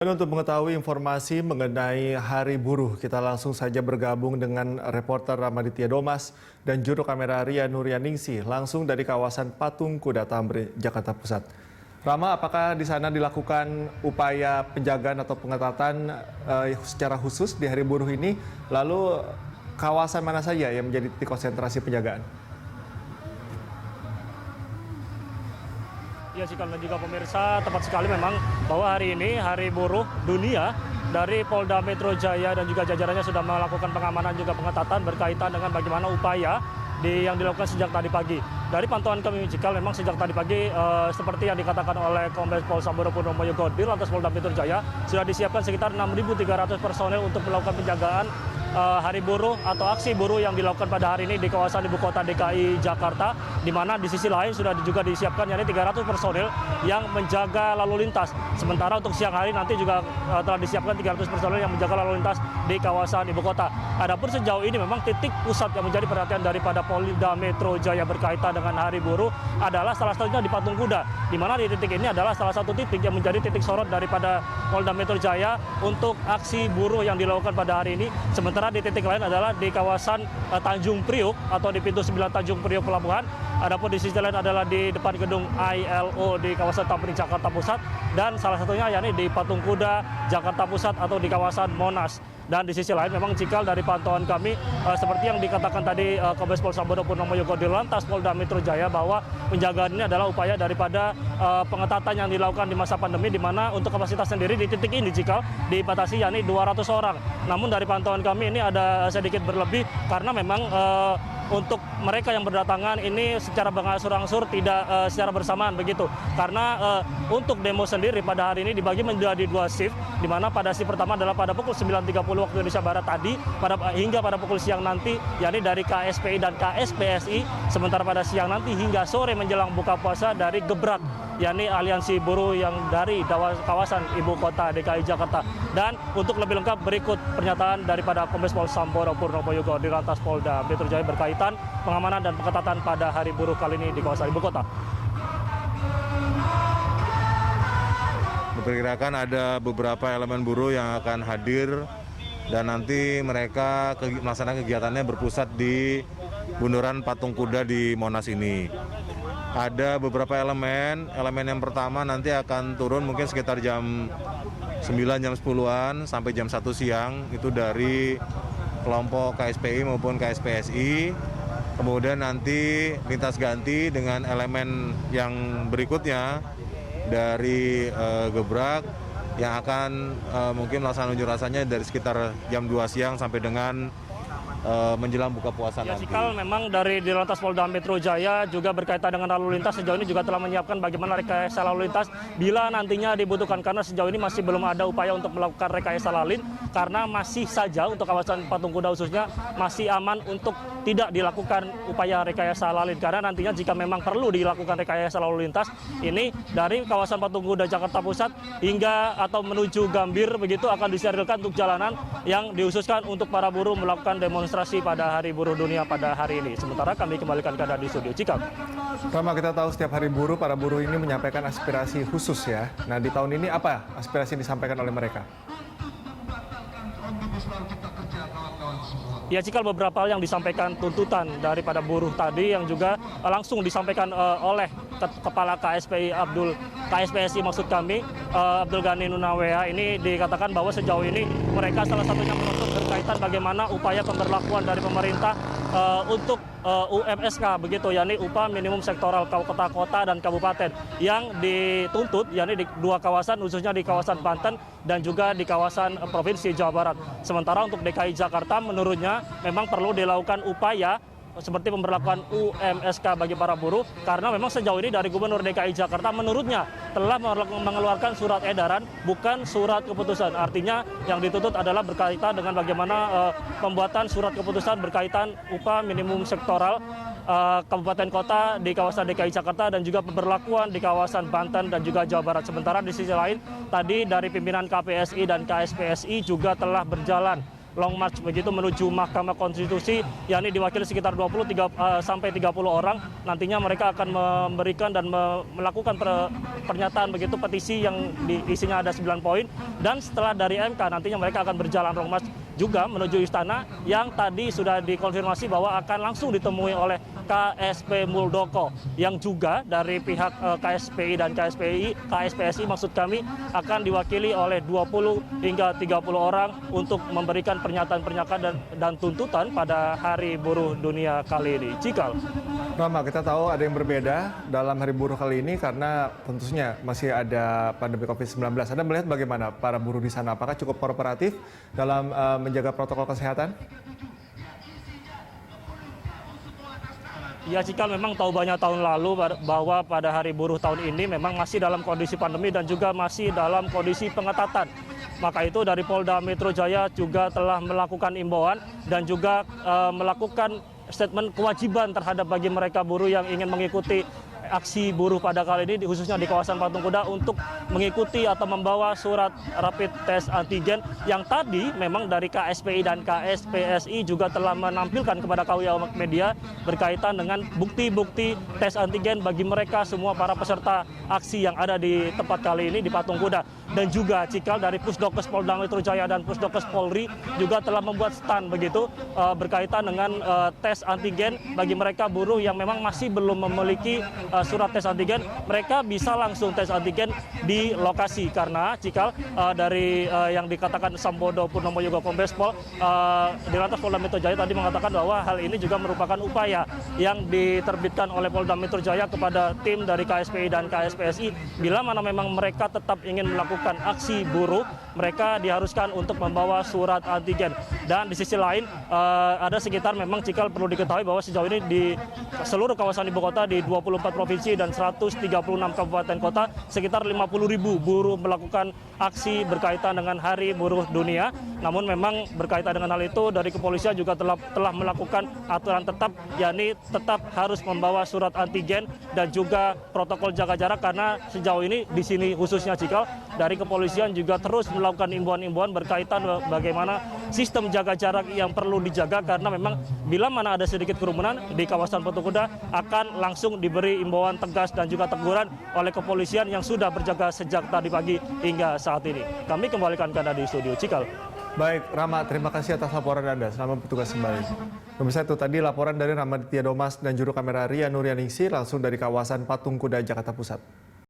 Dan untuk mengetahui informasi mengenai Hari Buruh, kita langsung saja bergabung dengan reporter Ramaditya Domas dan juru kamera Ria Nuryaningsih langsung dari kawasan Patung Kuda Tamrin, Jakarta Pusat. Rama, apakah di sana dilakukan upaya penjagaan atau pengetatan secara khusus di Hari Buruh ini? Lalu kawasan mana saja yang menjadi titik konsentrasi penjagaan? Ya, Cikal dan juga pemirsa, tepat sekali memang bahwa hari ini Hari Buruh Dunia dari Polda Metro Jaya dan juga jajarannya sudah melakukan pengamanan juga pengetatan berkaitan dengan bagaimana upaya yang dilakukan sejak tadi pagi. Dari pantauan kami, Cikal, memang sejak tadi pagi seperti yang dikatakan oleh Kombes Pol Samboro Purnomo Yogo di Lantas Polda Metro Jaya sudah disiapkan sekitar 6.300 personel untuk melakukan penjagaan Hari Buruh atau aksi buruh yang dilakukan pada hari ini di kawasan ibu kota DKI Jakarta, di mana di sisi lain sudah juga disiapkan yakni 300 personel yang menjaga lalu lintas. Sementara untuk siang hari nanti juga telah disiapkan 300 personel yang menjaga lalu lintas di kawasan ibu kota. Adapun sejauh ini memang titik pusat yang menjadi perhatian daripada Polda Metro Jaya berkaitan dengan Hari Buruh adalah salah satunya di Patung Kuda, di mana di titik ini adalah salah satu titik yang menjadi titik sorot daripada Polda Metro Jaya untuk aksi buruh yang dilakukan pada hari ini. Sementara di titik lain adalah di kawasan Tanjung Priuk atau di pintu 9 Tanjung Priuk Pelabuhan. Adapun di sisi lain adalah di depan gedung ILO di kawasan Tamrin, Jakarta Pusat. Dan salah satunya yakni di Patung Kuda, Jakarta Pusat atau di kawasan Monas. Dan di sisi lain memang Cikal dari pantauan kami seperti yang dikatakan tadi Kombes Pol Samboro Purnomo Yogo di Lantas Polda Metro Jaya bahwa penjagaan ini adalah upaya daripada pengetatan yang dilakukan di masa pandemi, di mana untuk kapasitas sendiri di titik ini Cikal dibatasi yakni 200 orang. Namun dari pantauan kami ini ada sedikit berlebih karena memang untuk mereka yang berdatangan ini secara berangsur-angsur tidak secara bersamaan begitu. Karena untuk demo sendiri pada hari ini dibagi menjadi 2 shift, di mana pada shift pertama adalah pada pukul 9.30 waktu Indonesia Barat tadi hingga pada pukul siang nanti, yakni dari KSPI dan KSPSI. Sementara pada siang nanti hingga sore menjelang buka puasa dari Gebrak, yakni aliansi buruh yang dari kawasan ibu kota DKI Jakarta. Dan untuk lebih lengkap berikut pernyataan daripada Kombes Pol Samboro Purnomo Yogo di Lantas Polda Metro Jaya berkaitan pengamanan dan pengetatan pada Hari Buruh kali ini di kawasan ibu kota. Diperkirakan ada beberapa elemen buruh yang akan hadir dan nanti mereka melaksanakan kegiatannya berpusat di bundaran Patung Kuda di Monas ini. Ada beberapa elemen yang pertama nanti akan turun mungkin sekitar jam 9, jam 10-an sampai jam 1 siang, itu dari kelompok KSPI maupun KSPSI. Kemudian nanti lintas ganti dengan elemen yang berikutnya dari Gebrak yang akan mungkin melaksanakan unjuk rasanya dari sekitar jam 2 siang sampai dengan menjelang buka puasa nanti. Cikal, memang dari di Lantas Polda Metro Jaya juga berkaitan dengan lalu lintas sejauh ini juga telah menyiapkan bagaimana rekayasa lalu lintas bila nantinya dibutuhkan, karena sejauh ini masih belum ada upaya untuk melakukan rekayasa lalu lintas karena masih saja untuk kawasan Patung Kuda khususnya masih aman untuk tidak dilakukan upaya rekayasa lalu lintas, karena nantinya jika memang perlu dilakukan rekayasa lalu lintas ini dari kawasan Patung Kuda Jakarta Pusat hingga atau menuju Gambir begitu akan disterilkan untuk jalanan yang dihususkan untuk para buruh melakukan demonstrasi pada Hari Buruh Dunia pada hari ini. Sementara kami kembalikan ke Anda di studio Cikal. Rama, kita tahu setiap Hari Buruh para buruh ini menyampaikan aspirasi khusus ya. Nah, di tahun ini apa aspirasi yang disampaikan oleh mereka? Ya, Cikal, beberapa hal yang disampaikan tuntutan daripada buruh tadi yang juga langsung disampaikan oleh Kepala KSPSI maksud kami, Abdul Ghani Nunaweha. Ini dikatakan bahwa sejauh ini mereka salah satunya menuntut berkaitan bagaimana upaya pemberlakuan dari pemerintah untuk UMSK begitu, yakni upah minimum sektoral kota-kota dan kabupaten yang dituntut yakni di 2 kawasan, khususnya di kawasan Banten dan juga di kawasan Provinsi Jawa Barat. Sementara untuk DKI Jakarta menurutnya memang perlu dilakukan upaya seperti pemberlakuan UMSK bagi para buruh, karena memang sejauh ini dari Gubernur DKI Jakarta menurutnya telah mengeluarkan surat edaran bukan surat keputusan. Artinya yang dituntut adalah berkaitan dengan bagaimana pembuatan surat keputusan berkaitan upah minimum sektoral kabupaten kota di kawasan DKI Jakarta dan juga pemberlakuan di kawasan Banten dan juga Jawa Barat. Sementara di sisi lain tadi dari pimpinan KPSI dan KSPSI juga telah berjalan long march begitu menuju Mahkamah Konstitusi, yakni diwakili sekitar sampai 30 orang. Nantinya mereka akan memberikan dan melakukan pernyataan begitu petisi yang isinya ada 9 poin, dan setelah dari MK nantinya mereka akan berjalan long march juga menuju istana yang tadi sudah dikonfirmasi bahwa akan langsung ditemui oleh KSP Muldoko, yang juga dari pihak KSPI dan KSPSI maksud kami akan diwakili oleh 20 hingga 30 orang untuk memberikan pernyataan-pernyataan dan tuntutan pada Hari Buruh Dunia kali ini. Cikal. Rama, kita tahu ada yang berbeda dalam Hari Buruh kali ini karena tentunya masih ada pandemi COVID-19. Anda melihat bagaimana para buruh di sana? Apakah cukup kooperatif dalam menjaga protokol kesehatan? Ya, Cikal, memang tahu banyak tahun lalu bahwa pada Hari Buruh tahun ini memang masih dalam kondisi pandemi dan juga masih dalam kondisi pengetatan. Maka itu dari Polda Metro Jaya juga telah melakukan imbauan dan juga melakukan statement kewajiban terhadap bagi mereka buruh yang ingin mengikuti aksi buruh pada kali ini, khususnya di kawasan Patung Kuda, untuk mengikuti atau membawa surat rapid test antigen yang tadi memang dari KSPI dan KSPSI juga telah menampilkan kepada kami awak media berkaitan dengan bukti-bukti tes antigen bagi mereka semua para peserta aksi yang ada di tempat kali ini di Patung Kuda. Dan juga Cikal dari Pusdokes Polda Metro Jaya dan Pusdokes Polri juga telah membuat stand begitu berkaitan dengan tes antigen bagi mereka buruh yang memang masih belum memiliki surat tes antigen. Mereka bisa langsung tes antigen di lokasi karena Cikal dari yang dikatakan Sambodo Purnomo Yoga Kombes Pol di lantas Polda Metro Jaya tadi mengatakan bahwa hal ini juga merupakan upaya yang diterbitkan oleh Polda Metro Jaya kepada tim dari KSPI dan KSPSI bila mana memang mereka tetap ingin melakukan aksi buruh, mereka diharuskan untuk membawa surat antigen. Dan di sisi lain ada sekitar memang Cikal perlu diketahui bahwa sejauh ini di seluruh kawasan ibu kota di 24 provinsi dan 136 kabupaten kota sekitar 50.000 buruh melakukan aksi berkaitan dengan Hari Buruh Dunia. Namun memang berkaitan dengan hal itu dari kepolisian juga telah melakukan aturan tetap, yakni tetap harus membawa surat antigen dan juga protokol jaga jarak, karena sejauh ini di sini khususnya Cikal dari kepolisian juga terus melakukan imbauan-imbauan berkaitan bagaimana sistem jaga jarak yang perlu dijaga, karena memang bila mana ada sedikit kerumunan di kawasan Patung Kuda akan langsung diberi imbauan tegas dan juga teguran oleh kepolisian yang sudah berjaga sejak tadi pagi hingga saat ini. Kami kembalikan ke Anda di studio Cikal. Baik, Rama, terima kasih atas laporan Anda. Selamat bertugas kembali. Pemirsa, itu tadi laporan dari Ramaditya Domas dan juru kamera Ria Nuryaningsih langsung dari kawasan Patung Kuda, Jakarta Pusat.